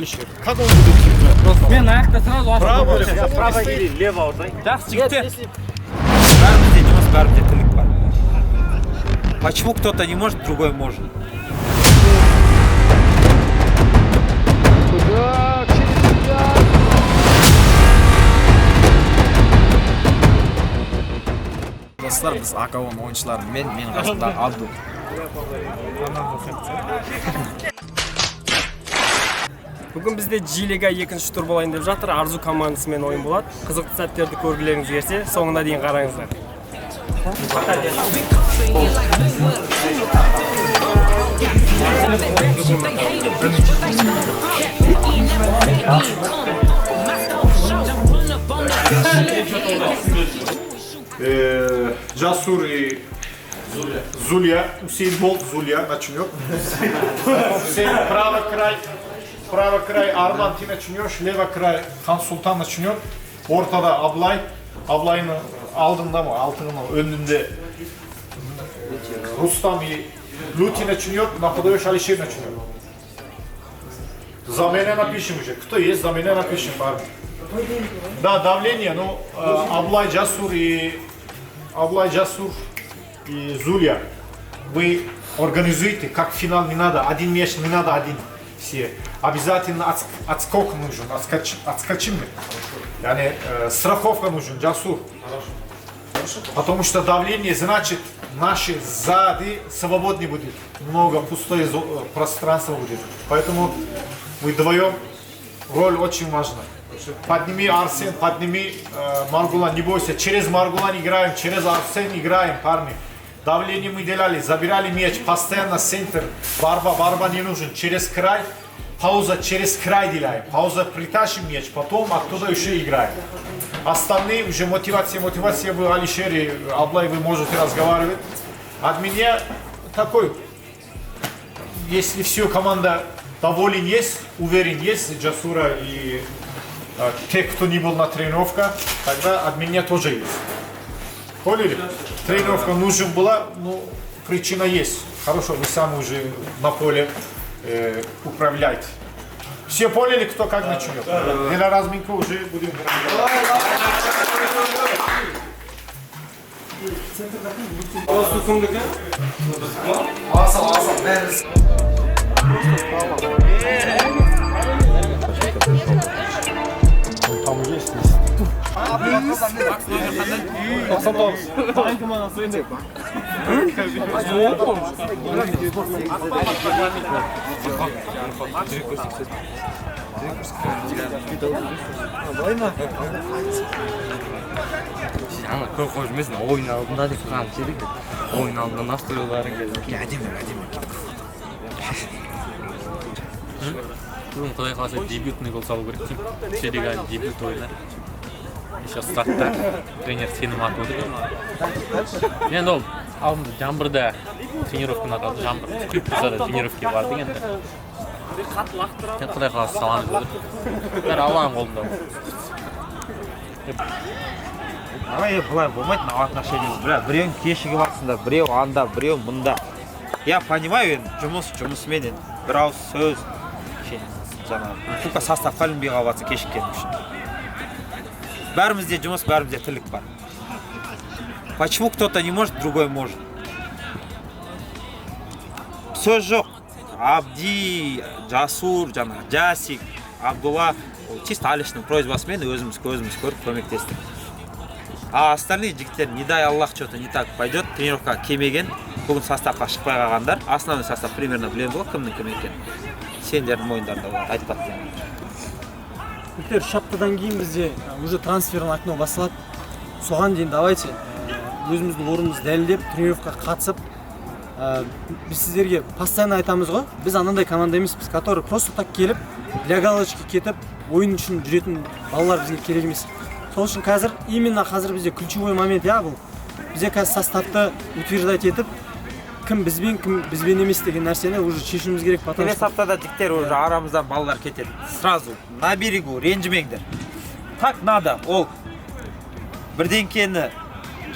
Как он будет? Просто мен аяқта сразу Право или лево ордай? Жақсы жігіттер. Бәрімізде жұмыс, бәрімізде тірлік бар. Почему кто-то не может, другой может? Достар, біз АКО ойыншылары мен қасында Абду. Бүгін бізде G-лига екінші тур болайын деп жатыр. Арзу командасымен ойын болады. Қызықты сәттерді көргілеріңіз келсе, соңына дейін қараңыздар. Джасур и Зулья. Усейн Болт, Зулья начнет. Усейн, правый край Арман, ты начнешь, левый край Хан Султан начнет. Ортада Аблай. Аблайның алдында ма, алтынның önünde Рустам и Лути начнет, нападаешь Алишер начнет. За меня напишем уже. Кто есть, за меня напишем, парни. Да, давление, ну, Аблай Джасур и Зулья. Вы организуете, как финал не надо, один мяч не надо, один все. Обязательно отскок нужен, отскочим мы. Yani, страховка нужен, Джасур. Потому что давление значит, наши сзади свободнее будет. Много пустое пространство будет. Поэтому вы вдвоем, роль очень важна. Подними Арсен, подними Маргулан, не бойся. Через Маргулан играем, через Арсен играем, парни. Давление мы делали, забирали мяч, постоянно центр. Барба не нужен. Через край, пауза через край делаем. Пауза притащим мяч, потом оттуда еще играем. Остальные уже мотивация вы, Алишер и Аблай, вы можете разговаривать. От меня такой, если все команда доволен есть, уверен есть, Джасура и те, кто не был на тренировке, тогда от меня тоже есть. Поняли? Тренировка нужна была, но причина есть. Хорошо, вы сами уже на поле управляете. Все поняли, кто как начнет? И на разминку уже будем Ана көп қоймайсың, ойын алдында деп қанып жедік. Ойын алдында настройларың келді. Әдемі. Бүгін Құдай қаласа дебютный гол салу керек деймін. Серига дебют ойына. Еще стартта тренер сенім атып отыр. Енді ол алдында Жаңбырда тренировканы атады. Жаңбыр клубтарда тренировке барды енді. Құдай қаласа саламыз отыр. Бәрі Алланың қолында. Былай болмайды, мына отношениеміз. Біреуін кешігіп атсыңдар, біреу анда, біреу мұнда. Я понимаю, енді жұмысымен енді бір ауыз сөз. Жаңағы составқа ілінбей қалып атса кешіккенім үшін. Бәрімізде жұмыс, бәрімізде тірлік бар. Почему кто-то не может, другой может? Сөз жоқ. Абди, Жасур, Жасик, Абдулла, чисто Алиштің просьбасымен өзіміз көріп көмектестік. А остальные жігіттер, не дай Аллах, что-то не так пойдет, тренировка келмеген, бүгін составқа шықпай қалғандар, основной состав примерно білем ғой, кімнің кім екен. Сендердің мойындарында болады, айтпады деймін. Үш аптадан кейін бізде уже трансферный окно басталады. Соған дейін давайте өзіміздің орнымызды дәлелдеп, тренировкаға қатысып, біз сіздерге постоянно айтамыз ғой, біз анандай команда емеспіз, который просто так келіп, для галочки кетіп, ойын үшін жүретін балалар бізге керек емес. Сол үшін именно қазір бізде ключевой момент бұл. Бізде қазір составты утверждать етіп, кім бізбен емес деген нәрсені уже шешуіміз керек. Келесі аптада жігіттер уже арамыздан балалар кетеді. Сразу на берегу ренжімеңдер. Так надо, ол бірдеңкені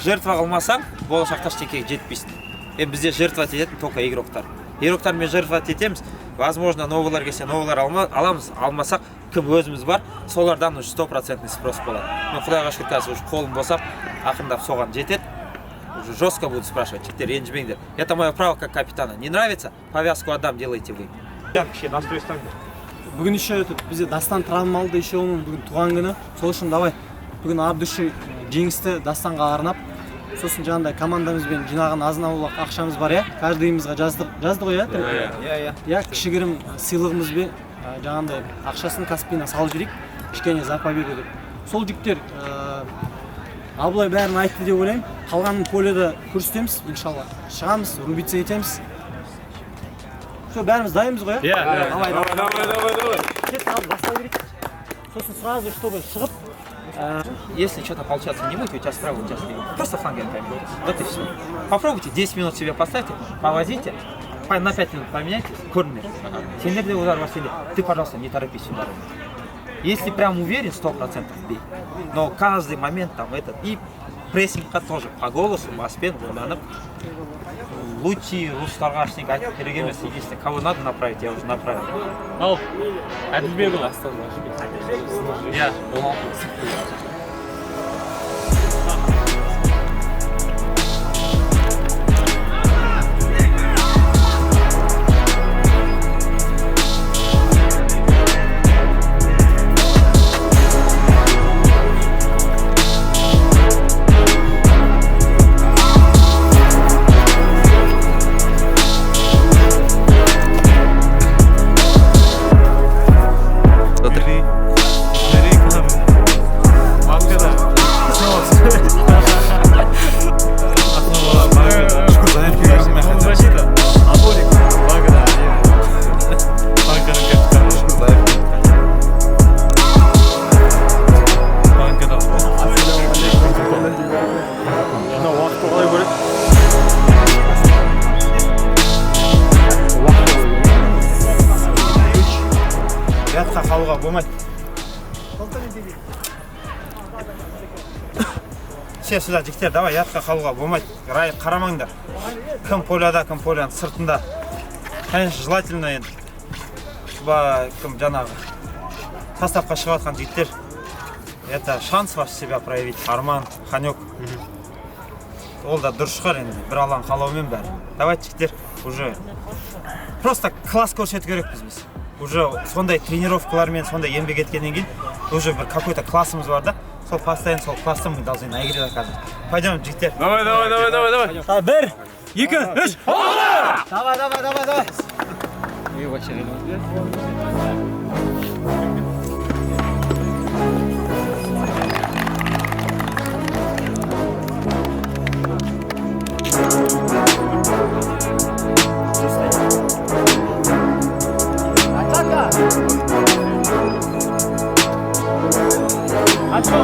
жертва қылмасаң, болашақта ештеңеге жетпейсің. Бізде жертвовать ететін только игроктар. Игроктармен жертвовать етеміз, Возможно, новыйлар келсе, новыйлар аламыз, алмасақ, кім өзіміз бар, солардан уже 100% спрос болады. Мен Құдайға шүкір қазір уже қолым босап, ақырындап соған жетеді. Уже жестко буду спрашивать, жігіттер ренжімеңдер. Это мое право как капитана. Не нравится? Повязку отдам, делайте вы. Бүгін еще бізде Дастан травмалды, еще оның бүгін туған күні. Сол үшін давай бүгін Абдуши жеңісті Дастанға арнап, сосын жаңағындай командамызбен жинаған азын-аулақ ақшамыз бар, иә? Каждыйымызға жазды ғой, иә? Иә, кішігірім сыйлығымызбен жаңағындай ақшасын Каспийна салып жіберейік, кішкене за победу деп. Сол жігіттер Абылай бәрін айтты деп ойлаймын. Қалғанын поледа көрсетеміз, иншалла. Шығамыз, рубица етеміз. Все, бәріміз дайынбыз ғой, иә? Давай. Кет, бастай берейік. Сосын сразу, чтобы шығып. Если что-то получаться не будет, у тебя справа, у тебя слева. Просто фланген тайм. Вот и все. Попробуйте 10 минут себе поставьте, повозите, на 5 минут поменяйтесь, корнер. Сендерде удар бар сенде. Ты, пожалуйста, не торопись удар. Если прям уверен, 100% бей. Но каждый момент там этот. И прессингқа тоже по голосу, баспен, ойланып. Лучи, рустарға ештеңе айтып керек емес. Если кого надо направить, я уже направил. Ал, Әділбекұлы. Иә, ол. Қалуға болмайды. Все сюда, жігіттер, давай, ятқа қалуға болмайды. Рай қарамаңдар. Кім поляда, кім поляның сыртында. Конечно, желательно енді. Кім жаңағы составқа шығыватқан жігіттер. Это шанс ваш себя проявить. Арман, Ханек. Ол да дұрыс шығар енді. Бір алаң қалауымен бәрі. Давайте, жігіттер, уже просто класс көрсету керекпіз біз. Уже сондай тренировкалармен, сондай еңбек еткеннен кейін уже бір какой-то классымыз бар да. Сол постоянно сол класста мы должны наигрывать каждый. Пойдем, жігіттер. Давай. 1, 2, 3. Давай.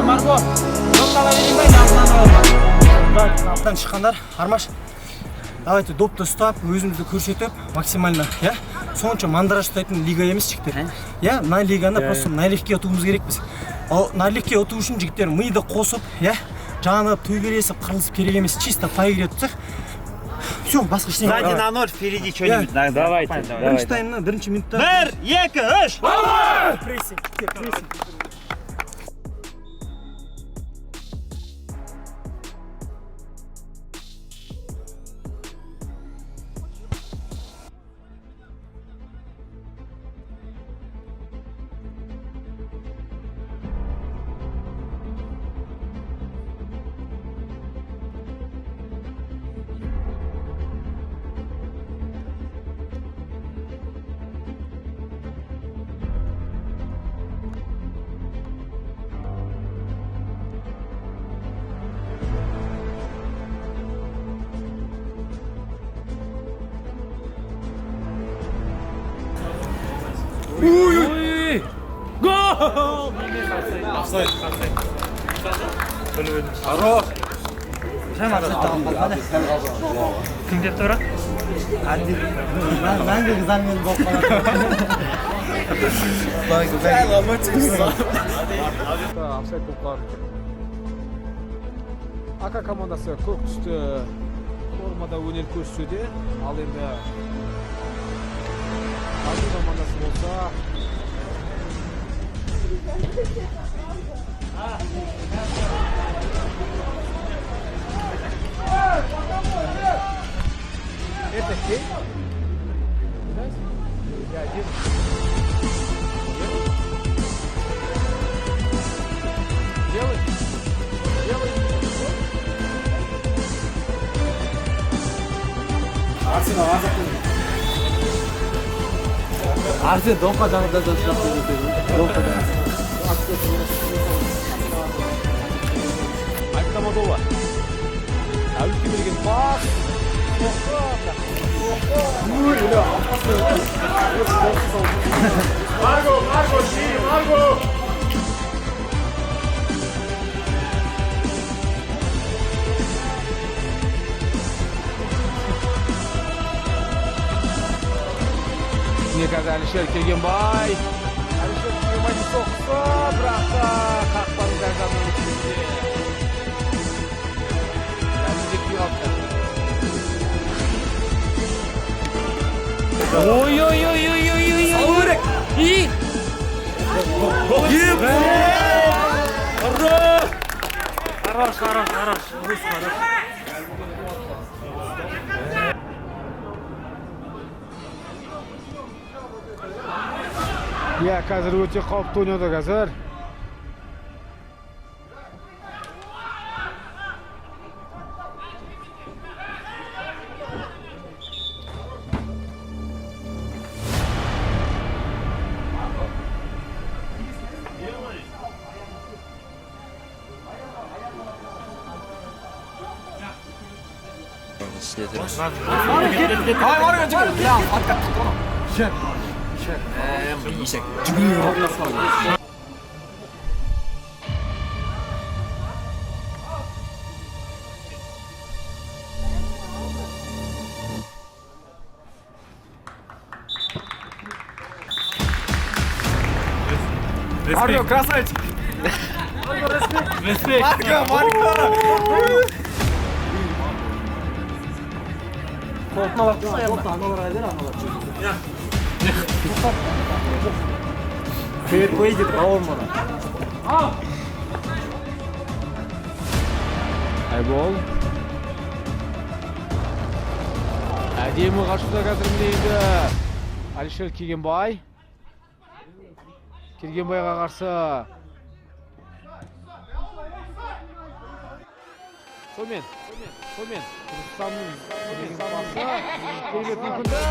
Марго, Аптан шыққандар, Армаш, давайте допты ұстап, өзімізді көрсетіп, максимально, иә? Сонша мандраж ұстайтын лига емес жігіттер. Иә, на лиганы просто налегке ұтуымыз керекпіз. Ал налегке ұту үшін жігіттер миды қосып, иә? Жанып, төбелесіп, қырылысып керек емес, чисто поиграть тұсақ. Все, басқа ештеңе. Сзади на 0, впереди что-нибудь. Давайте. Бірінші таймна, бірінші минутта. 1, 2, 3. Прессинг. Хорош. Кім деп тұра? Мәңгі заңмен болып АК командасы көк түсті формада өнер көрсетуде. Ал енді Arzu komandası bolsa Erkek. Ya gir. Делай. Делай. Arsen dopa жағында да шығып кетеді. Допадан. Айтқамадова. Әуіске берген пас. Марго, Шири, Марго! Қазір Алишер Кегенбай. Алишер Кегенбайдың соққысы, бірақ та қақпаның жағынан өткізді. Әлімдек қалды. Ой-ой-ой-ой-ой-ой-ой. Салу керек. И. Хорош. Рус хорош. Ya, қазір өте қауіпті ойнады қазір. Марго, красавчик! Респект. Марго! Қолтын аналарға айдыр, аналар. Привет, поедет, бауыр мана. Айбол. Әдемі қашуда қазір міндейді. Алишер Кегенбай. Кегенбайға қарсы. Сомен. Рустамның пасы. Керемет мүмкіндік.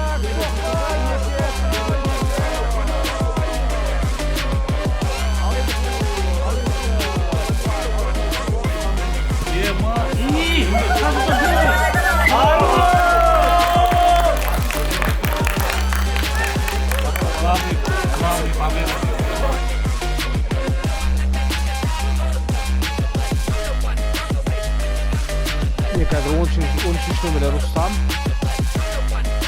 Қазір 13 нөмірі Рустам.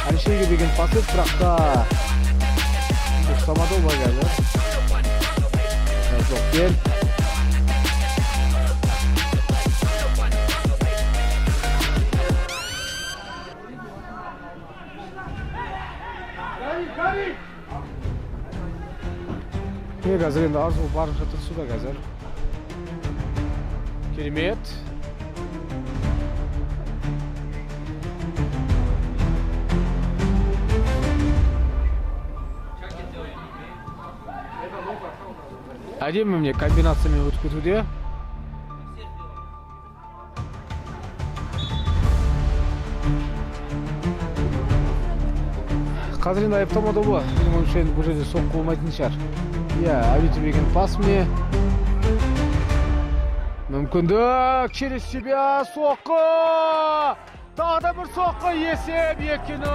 Алишерге берген пасы, бірақ та ұстамады ол қазір. Жоқ, кел. Қазір енді Арзу барынша тырысуда қазір. Керемет. Әдемі міне комбинациямен өтіп кетуде. Қазір енді айыптамады бұл. Менің ойымша бұл жерде соққы болмайтын шығар. Иә, әбеті берген пас міне. Мүмкіндік через себя соққы. Тағы да бір соққы, есеп 2-0.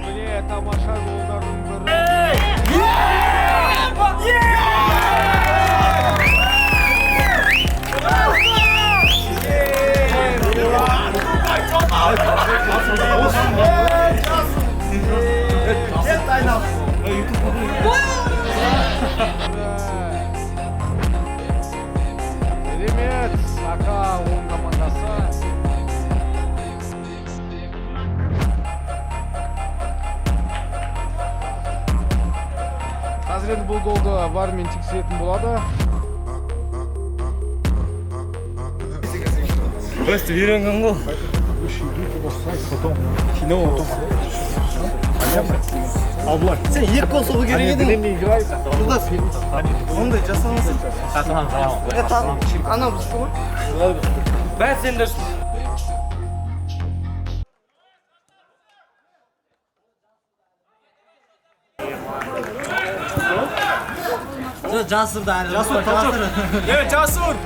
Міне тамаша голдардың бірі. Керемет, Сака оң командасы. Қазір енді бұл голды вармен тексеретін болады. Просто үйренген ғой. Аблай. Сен екі гол соғу керек едің. Длинный играет. Ондай жасамасың. Ана біз ғой. Бәрі сендер. Жасыр да әлі. Жасыр. Evet Casun.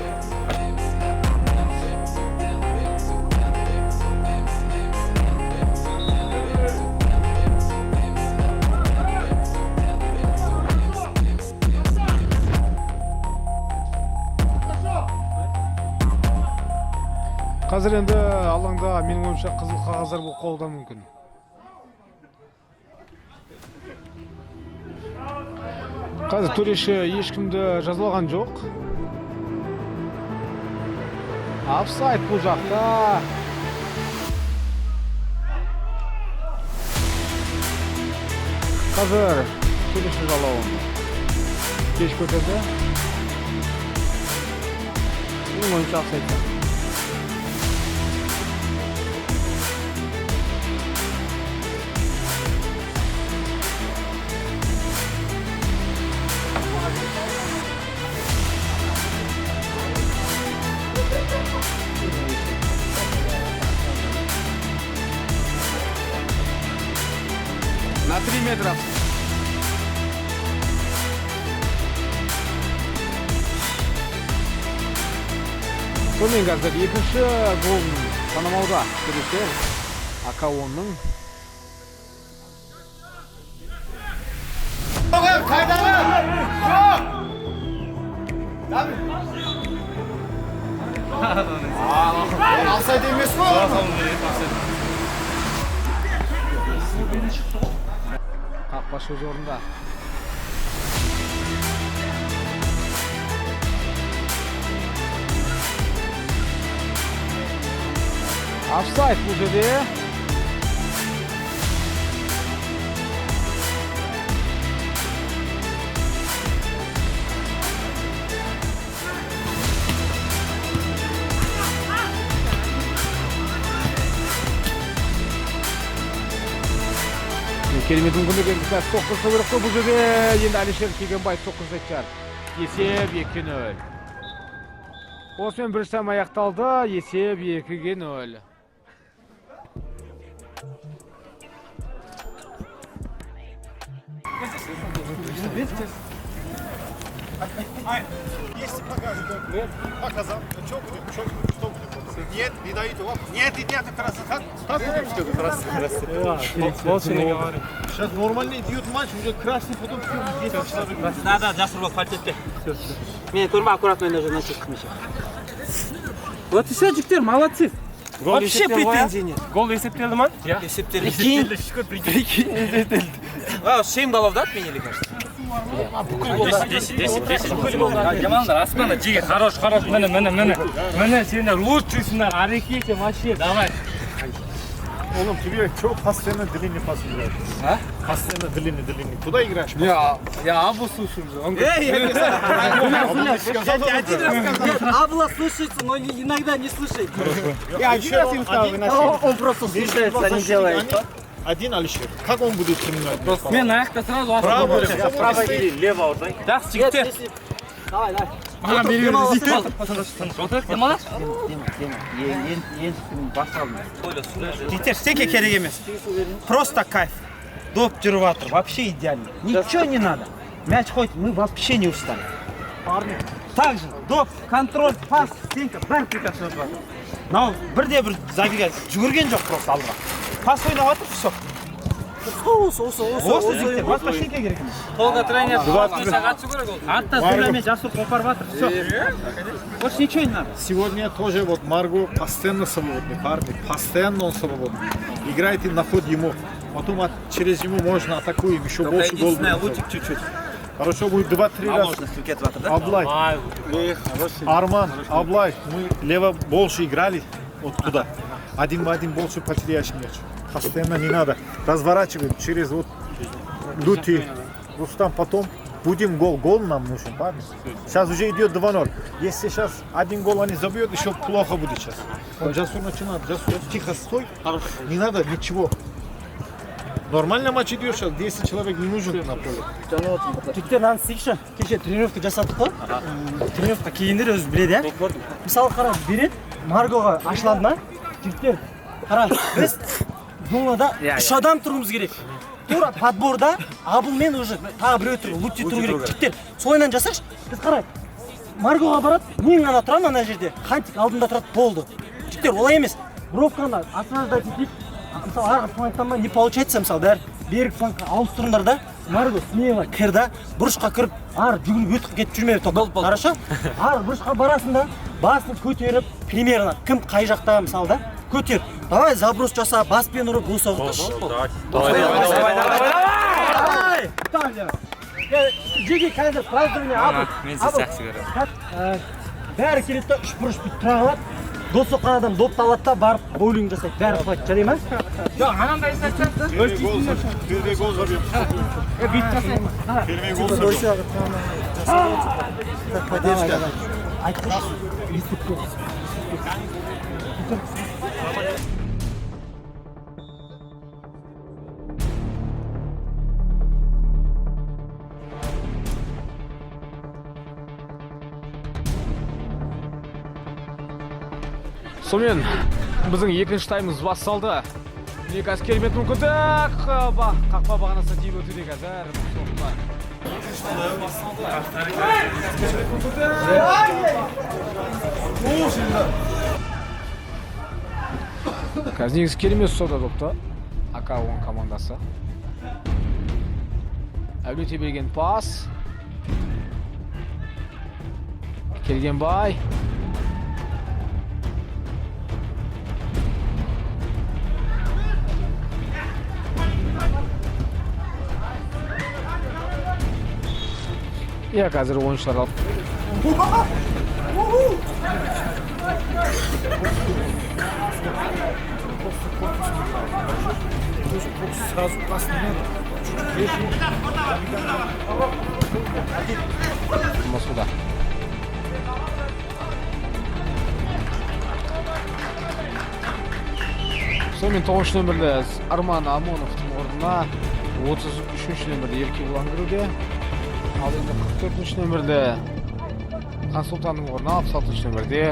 Қазір енді алаңда менің ойымша қызыл қағаздар болып қалуы да мүмкін. Қазір төреші ешкімді жазалаған жоқ. Офсайд бұл жақта. Қазір төреші жалауын кеш көтерді. Менің ойымша офсайд. На 3 метра. Сонымен қазір екінші голын санамауда төреші Акаонның. Офсайд емес қой. Қақпашы өз орында. Офсайд бұл жерде. Керемет мүмкіндік енді соққысы керек қой бұл жерде. Енді Алишер Кегенбаев соққысы айтар. Есеп 2-0. Осымен бірінші тайм аяқталды. Есеп 2-0. Если покажут, показал. Что будет? Что будет? Нет, не даете вопрос. Нет, как раз. Болсын не говори. Сейчас нормально идет матч, уже красный, потом все. Да, Жасур бол фальт етпе. Мен көрме аккуратно даже начал кмешек. Вот и все, жігіттер, молодцы. Вообще претензий нет. Гол есептелді ма? Есептелді. Шейм голов да отменили, кажется. Жамандар, аспанда жиге, хорош, міне, сендер лучшийсыңдар, әрекеті, вообще, давай. Олым, тебе что постоянно длинный пас играешь? А? Постоянно длинный. Куда играешь? Я Абу слушаю же. Он Абла слушается, но иногда не слушает. Я еще раз им сказал, Он просто слушается, не делает. Один Алишер. Как он будет терминать? мен аяқта сразу Право или лево ордай? жақсы жігіттер. Давай. Маған бере беріңіз. Жігіттер, стеке керек емес. Просто кайф. Доп жүріп жатыр, вообще идеально. Ничего не надо. Мяч ходит, мы вообще не устали. Так же, доп, контроль, пас, стенка, бәрі прекрасно өтіп жатыр. Мынау бірде-бір забегать жүгірген жоқ просто алдыға. Пас ойнап жатыр, все. Осы жігіттер, басқа ештеңе керек емес. Толға тренер қатысу керек ол. Артта сөйлеме, Жасур қопарып жатыр, все. Больше ничего не надо. Сегодня тоже вот Марго постоянно свободный парень, постоянно он свободный. Играет и находит ему. Потом через него можно атакуем, еще больше гол. Лутик чуть-чуть. Хорошо будет 2-3 раза. Аблай, Арман, Аблай, мы лево больше играли вот туда. Один в один больше потеряешь мяч. Постоянно не надо. Разворачиваем через вот Лути, Рустам потом. Будем гол нам нужен, правильно? Сейчас уже идет 2-0. Если сейчас один гол они забьют, еще плохо будет сейчас. Джасур начинает. Джасур, тихо стой. Не надо ничего. Нормально матч идет сейчас, 10 человек не нужен на поле. жігіттер мынаны істейікші, кеше тренировка жасадық қой. Тренировка келгендер өзі біледі, иә. Мысалы қара, береді, Маргоға ашылады ма? Жігіттер, қара, біз зонада 3 адам тұруымыз керек. Тура подборда Абылмен уже тағы біреу тұр, Лути тұру керек. Жігіттер, солайынан жасақшы. Біз қарай, Маргоға барады, мен ғана тұрамын ана жерде. Хантик алдында тұрады, болды. Жігіттер, олай емес. Бровканы освобождать етейік. Мысалы арғы флангтан ба не получается, мысалы бәрі берік флангқа ауыстырыңдар да, Марго смело кір да, бұрышқа кіріп, ар жүгіріп өтіп кетіп жүрмей топ. Қараша, ар бұрышқа барасың да, басын көтеріп, примерно кім қай жақта мысалы да, көтер. Давай заброс жаса, баспен ұрып, бұл соғыттыш. Давай! Жеге қазір празднование абыл. Мен сіз жақсы көрем. Бәрі келеді да, 3 бұрыш бүйтіп тұра қалады. Дос соққан адам допты алады да, барып боулинг жасайды. Бәрі қылады, жарай ма? Первый гол забьем. Первый гол забьем. Сонымен біздің екінші таймымыз басталды. Міне қазір керемет мүмкіндік. Қақпа бағанасына тиіп өтуде қазір. Қазір негізі керемет ұстауда допты. АК-10 командасы. Әулете берген пас. Келгенбай. Иә, қазір ойыншылар алып. Москвада. Сонымен 9 нөмірлі Арман Амоновтың орнына 33 нөмірлі Ерке Улан кіруде. Ал енді 44 нөмірлі Қансұлтанның орнына 66 нөмірде.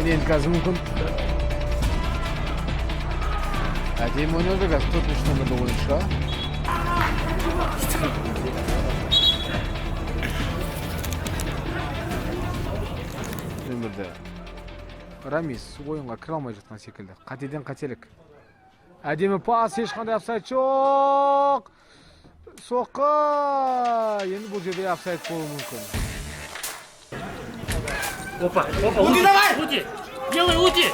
Енді қазір мүмкін әдемі ойнады қазір 4 нөмірлі ойыншы. Нөмірді Рамис ойынға кіре алмай жатқан секілді. Қатеден қателік. Әдемі пас, ешқандай офсайд жоқ. Соққы. Енді бұл жерде офсайд болуы мүмкін. Опа, Уди, давай! Уди! Делай, Уди!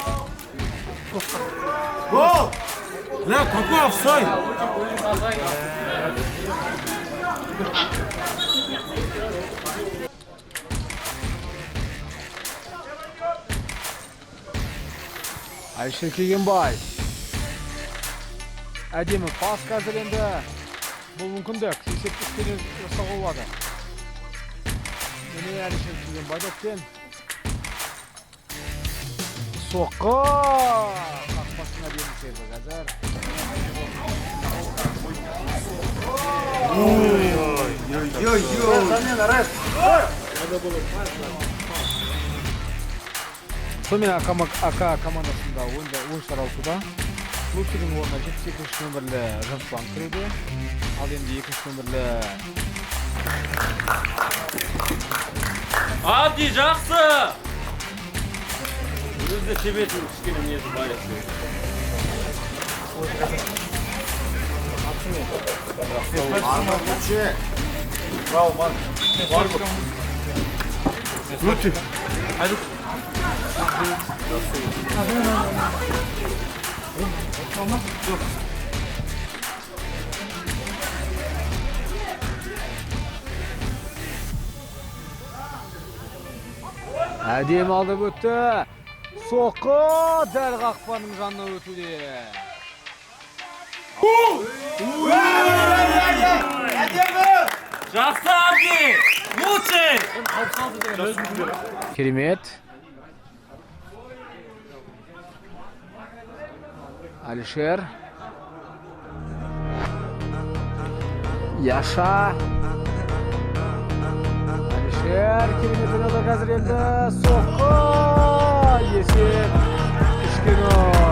Гол! Бля, какой офсайд? Айшыр Кегенбай. Әдемі пас қазір енді. Бұл мүмкіндік. Есептіктерін жасауға болады. Міне Айшыр Кегенбай доппен. Соққы! Қақпасына берін серді қазір. Сонымен АК командасында ойыншылар ауысуда. Лутидің орнына 72 нөмірлі Жансуан кіруде. Ал енді 2 нөмірлі Абди, жақсы! Өзді тебетін кішкене несі бар еді. Лути. Әдем алдып өтті. Соққы дәл қақпаның жанына өтуде. Жақсы Абди! Лучший! Керемет. Алишер. Яша. Алишер керемет ойнады қазір енді. Соққы. Есеп. 3-0.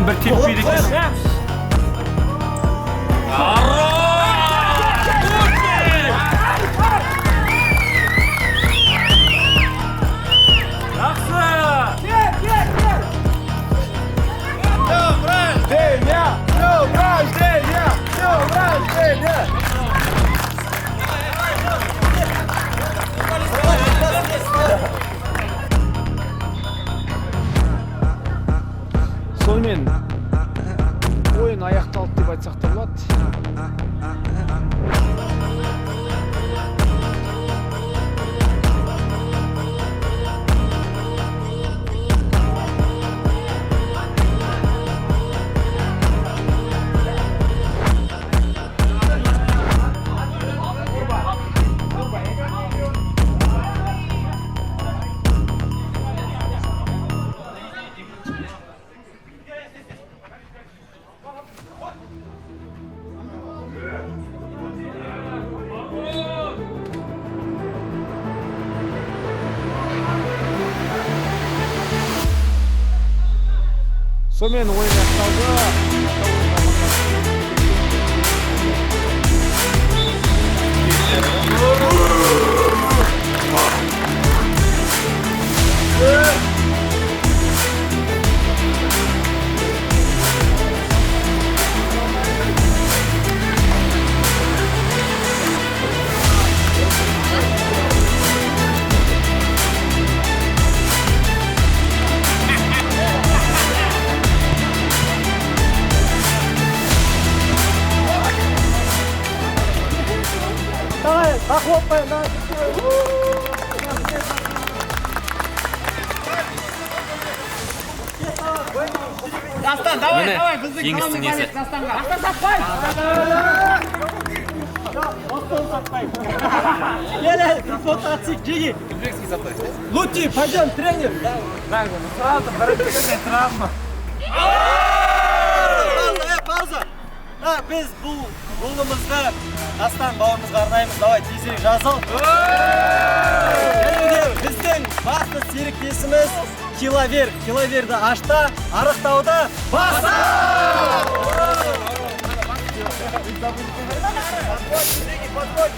Bir tepkilik. Сонымен ойын аяқталды деп айтсақ та болады. Сонымен ойын аяқталды. Міне жеңістің несі. Лучший, пойдем, тренер! Пауза! Біз бұл голымызды Дастан бауырымызға арнаймыз. Давай тезірек жазыл. Және де біздің басты серіктесіміз Киловер. Киловерді ашта, арықтауды баса! Подходь!